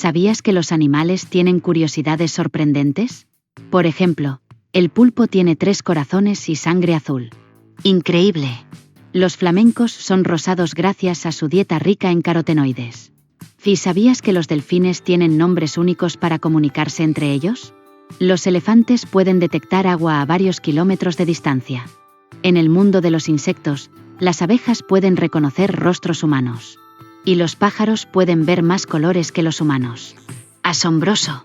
¿Sabías que los animales tienen curiosidades sorprendentes? Por ejemplo, el pulpo tiene 3 corazones y sangre azul. ¡Increíble! Los flamencos son rosados gracias a su dieta rica en carotenoides. ¿Y sabías que los delfines tienen nombres únicos para comunicarse entre ellos? Los elefantes pueden detectar agua a varios kilómetros de distancia. En el mundo de los insectos, las abejas pueden reconocer rostros humanos. Y los pájaros pueden ver más colores que los humanos. ¡Asombroso!